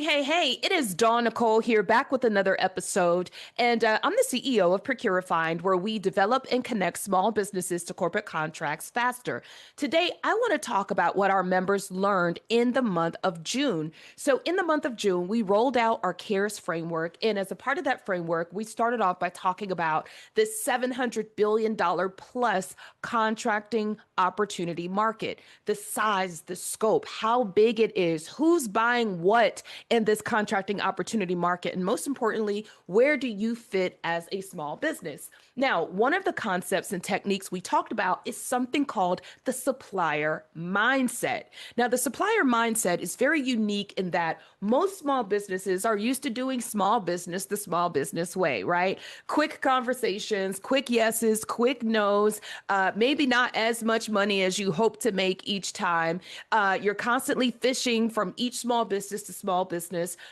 Hey, it is Dawn Nicole here, back with another episode. And I'm the CEO of ProcuraFind, where we develop and connect small businesses to corporate contracts faster. Today, I want to talk about what our members learned in the month of June. So, in the month of June, we rolled out our CARES framework. And as a part of that framework, we started off by talking about this $700 billion plus contracting opportunity market, the size, the scope, how big it is, who's buying what in this contracting opportunity market. And most importantly, where do you fit as a small business? Now, one of the concepts and techniques we talked about is something called the supplier mindset. Now, the supplier mindset is very unique in that most small businesses are used to doing small business the small business way, right? Quick conversations, quick yeses, quick nos, maybe not as much money as you hope to make each time. You're constantly fishing from each small business to small business.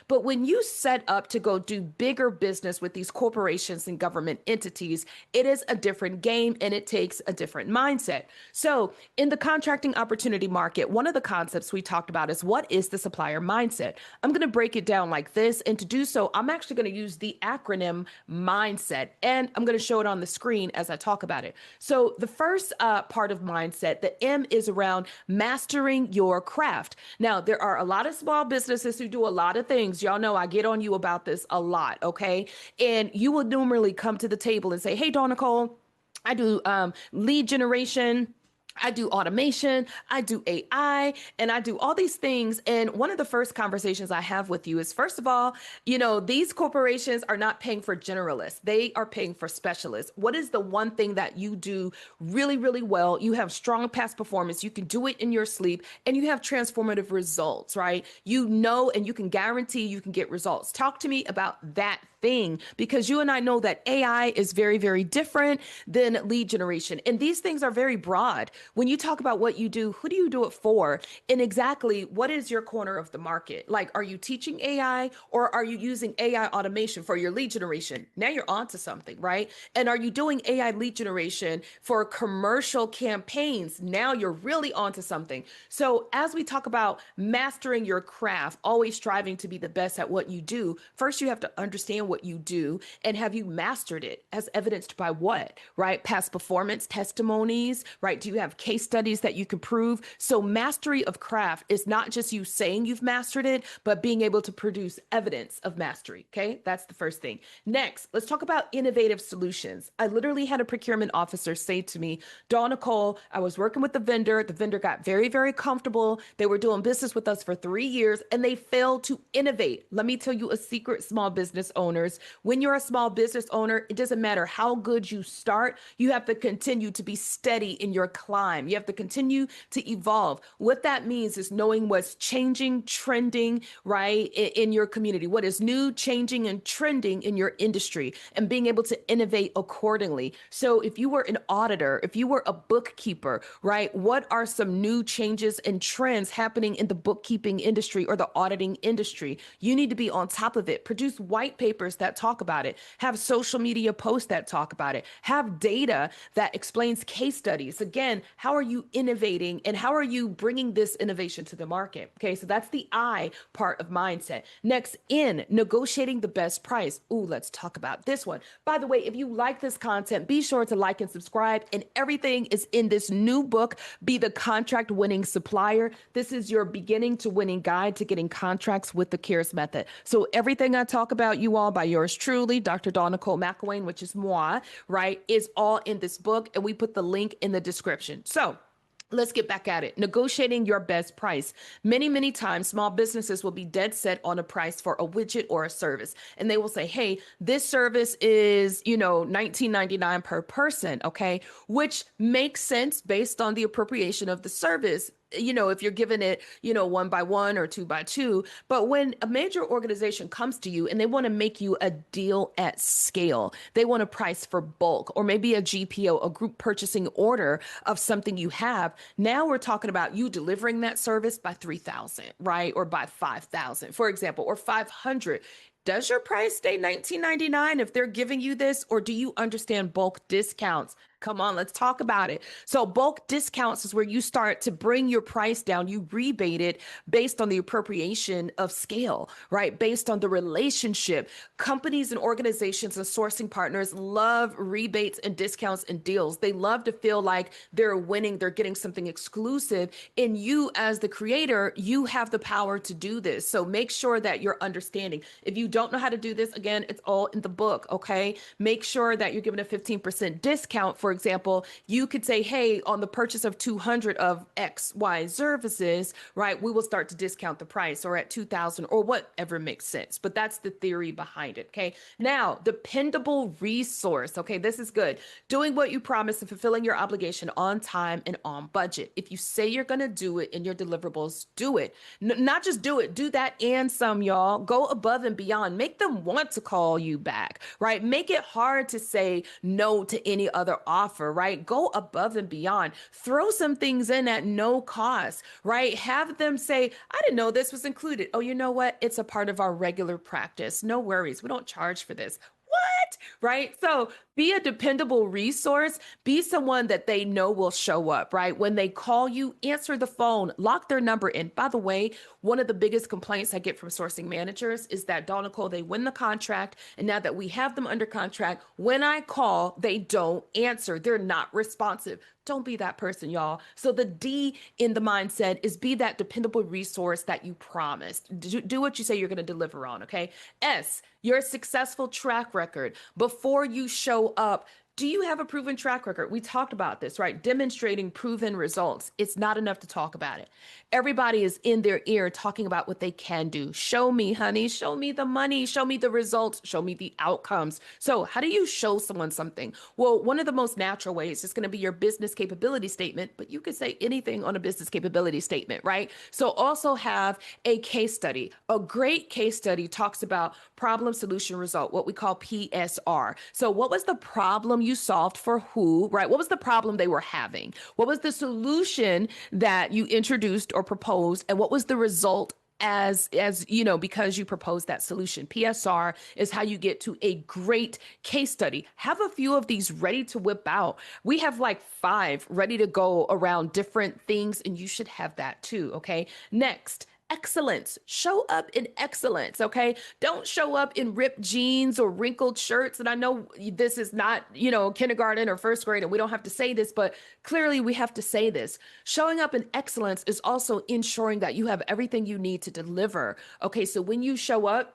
But when you set up to go do bigger business with these corporations and government entities, it is a different game and it takes a different mindset. So, in the contracting opportunity market, one of the concepts we talked about is what is the supplier mindset? I'm going to break it down like this. And to do so, I'm actually going to use the acronym mindset, and I'm going to show it on the screen as I talk about it. So, the first part of mindset, the M, is around mastering your craft. Now, there are a lot of small businesses who do a lot of things. Y'all know I get on you about this a lot, okay? And you will normally come to the table and say, hey, Dawn Nicole, I do lead generation. I do automation, I do AI, and I do all these things. And one of the first conversations I have with you is, first of all, these corporations are not paying for generalists. They are paying for specialists. What is the one thing that you do really, really well? You have strong past performance. You can do it in your sleep and you have transformative results, right? You know, and you can guarantee you can get results. Talk to me about that thing, because you and I know that AI is very, very different than lead generation. And these things are very broad. When you talk about what you do, who do you do it for? And exactly what is your corner of the market? Like, are you teaching AI or are you using AI automation for your lead generation? Now you're onto something, right? And are you doing AI lead generation for commercial campaigns? Now you're really onto something. So as we talk about mastering your craft, always striving to be the best at what you do, first you have to understand what you do, and have you mastered it, as evidenced by what, right? Past performance testimonies, right? Do you have case studies that you can prove? So mastery of craft is not just you saying you've mastered it, but being able to produce evidence of mastery. Okay, that's the first thing. Next, let's talk about innovative solutions. I literally had a procurement officer say to me, Dawn Nicole, I was working with the vendor. The vendor got very, very comfortable. They were doing business with us for 3 years and they failed to innovate. Let me tell you a secret, small business owners. When you're a small business owner, it doesn't matter how good you start, you have to continue to be steady in your climb. You have to continue to evolve. What that means is knowing what's changing, trending, right, in your community, what is new, changing, and trending in your industry, and being able to innovate accordingly. So if you were an auditor, if you were a bookkeeper, right, what are some new changes and trends happening in the bookkeeping industry or the auditing industry? You need to be on top of it. Produce white papers that talk about it, have social media posts that talk about it, have data that explains case studies. Again, how are you innovating and how are you bringing this innovation to the market? Okay, so that's the I part of mindset. Next, in negotiating the best price. Ooh, let's talk about this one. By the way, if you like this content, be sure to like and subscribe. And everything is in this new book, Be the Contract-Winning Supplier. This is your beginning to winning guide to getting contracts with the CARES method. So everything I talk about, you all, by yours truly, Dr. Dawn Nicole McElwain, which is moi, right, is all in this book. And we put the link in the description. So let's get back at it. Negotiating your best price. Many, many times, small businesses will be dead set on a price for a widget or a service. And they will say, hey, this service is, $19.99 per person. Okay. Which makes sense based on the appropriation of the service. If you're giving it, 1 by 1 or 2 by 2. But when a major organization comes to you and they want to make you a deal at scale, they want a price for bulk or maybe a GPO, a group purchasing order of something you have. Now we're talking about you delivering that service by 3,000, right? Or by 5,000, for example, or 500. Does your price stay $19.99 if they're giving you this, or do you understand bulk discounts? Come on, let's talk about it. So, bulk discounts is where you start to bring your price down. You rebate it based on the appropriation of scale, right? Based on the relationship. Companies and organizations and sourcing partners love rebates and discounts and deals. They love to feel like they're winning, they're getting something exclusive. And you, as the creator, you have the power to do this. So, make sure that you're understanding. If you don't know how to do this, again, it's all in the book, okay? Make sure that you're given a 15% discount. For example, you could say, hey, on the purchase of 200 of X, Y services, right, we will start to discount the price, or at 2,000, or whatever makes sense. But that's the theory behind it, okay? Now, dependable resource, okay, this is good. Doing what you promised and fulfilling your obligation on time and on budget. If you say you're going to do it in your deliverables, do it. Not just do it, do that and some, y'all. Go above and beyond. Make them want to call you back, right? Make it hard to say no to any other offer, right? Go above and beyond. Throw some things in at no cost, right? Have them say, I didn't know this was included. Oh, you know what? It's a part of our regular practice. No worries. We don't charge for this. What? Right? So be a dependable resource. Be someone that they know will show up, right? When they call you, answer the phone, lock their number in. By the way, one of the biggest complaints I get from sourcing managers is that, Dawn Nicole, they win the contract. And now that we have them under contract, when I call, they don't answer. They're not responsive. Don't be that person, y'all. So the D in the mindset is be that dependable resource that you promised. Do what you say you're going to deliver on, okay? S, your successful track record. Before you show up, do you have a proven track record? We talked about this, right? Demonstrating proven results. It's not enough to talk about it. Everybody is in their ear talking about what they can do. Show me, honey. Show me the money. Show me the results. Show me the outcomes. So how do you show someone something? Well, one of the most natural ways is going to be your business capability statement, but you could say anything on a business capability statement, right? So also have a case study. A great case study talks about problem, solution, result, what we call PSR. So what was the problem you solved for who, right? What was the problem they were having? What was the solution that you introduced or proposed? And what was the result as you know, because you proposed that solution? PSR is how you get to a great case study. Have a few of these ready to whip out. We have like 5 ready to go around different things, and you should have that too. Okay. Next, excellence. Show up in excellence, okay? Don't show up in ripped jeans or wrinkled shirts. And I know this is not, kindergarten or first grade, and we don't have to say this, but clearly we have to say this. Showing up in excellence is also ensuring that you have everything you need to deliver. Okay, so when you show up,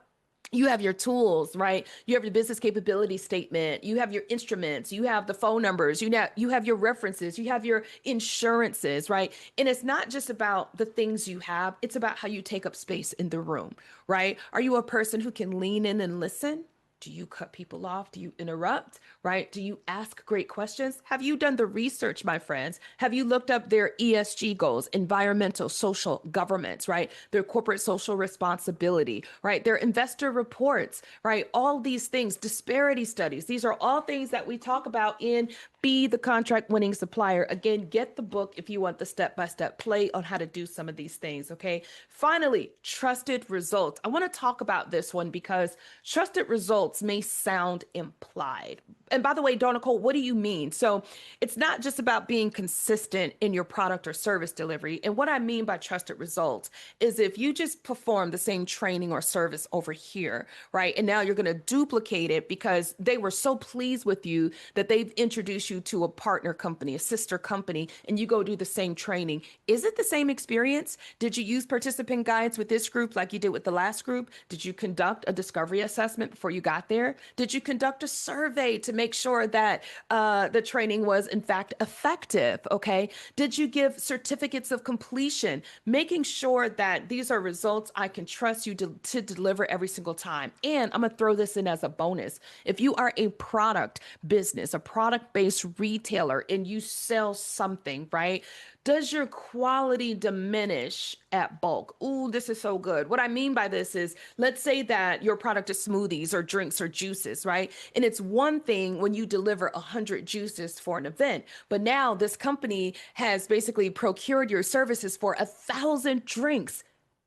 you have your tools, right? You have your business capability statement. You have your instruments. You have the phone numbers. You have your references. You have your insurances, right? And it's not just about the things you have. It's about how you take up space in the room, right? Are you a person who can lean in and listen? Do you cut people off? Do you interrupt, right? Do you ask great questions? Have you done the research, my friends? Have you looked up their ESG goals, environmental, social, governance, right? Their corporate social responsibility, right? Their investor reports, right? All these things, disparity studies. These are all things that we talk about in Be the Contract-Winning Supplier. Again, get the book if you want the step-by-step play on how to do some of these things, okay? Finally, trusted results. I want to talk about this one because trusted results may sound implied. And by the way, Dawn Nicole, what do you mean? So it's not just about being consistent in your product or service delivery. And what I mean by trusted results is if you just perform the same training or service over here, right? And now you're going to duplicate it because they were so pleased with you that they've introduced you to a partner company, a sister company, and you go do the same training. Is it the same experience? Did you use participant guides with this group like you did with the last group? Did you conduct a discovery assessment before you got there? Did you conduct a survey to make sure that the training was in fact effective? Okay. Did you give certificates of completion, making sure that these are results I can trust you to deliver every single time? And I'm going to throw this in as a bonus. If you are a product business, a product-based retailer, and you sell something, right? Does your quality diminish at bulk? Ooh, this is so good. What I mean by this is, let's say that your product is smoothies or drinks or juices, right? And it's one thing when you deliver 100 juices for an event, but now this company has basically procured your services for 1,000 drinks.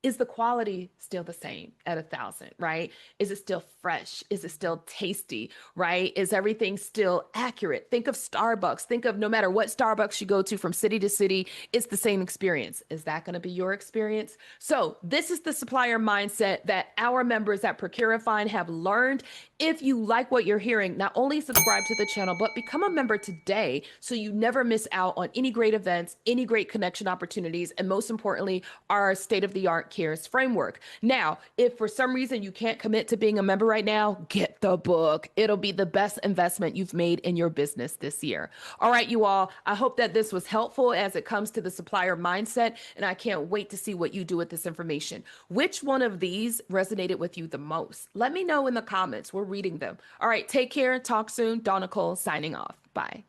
is the quality still the same at 1,000, right? Is it still fresh? Is it still tasty, right? Is everything still accurate? Think of Starbucks. Think of no matter what Starbucks you go to from city to city, it's the same experience. Is that going to be your experience? So this is the supplier mindset that our members at ProcuraFind have learned. If you like what you're hearing, not only subscribe to the channel, but become a member today so you never miss out on any great events, any great connection opportunities, and most importantly, our state-of-the-art cares framework. Now, if for some reason you can't commit to being a member right now, get the book. It'll be the best investment you've made in your business this year. All right, you all, I hope that this was helpful as it comes to the supplier mindset, and I can't wait to see what you do with this information. Which one of these resonated with you the most? Let me know in the comments. We're reading them. All right, take care. Talk soon. Dawn Nicole signing off. Bye.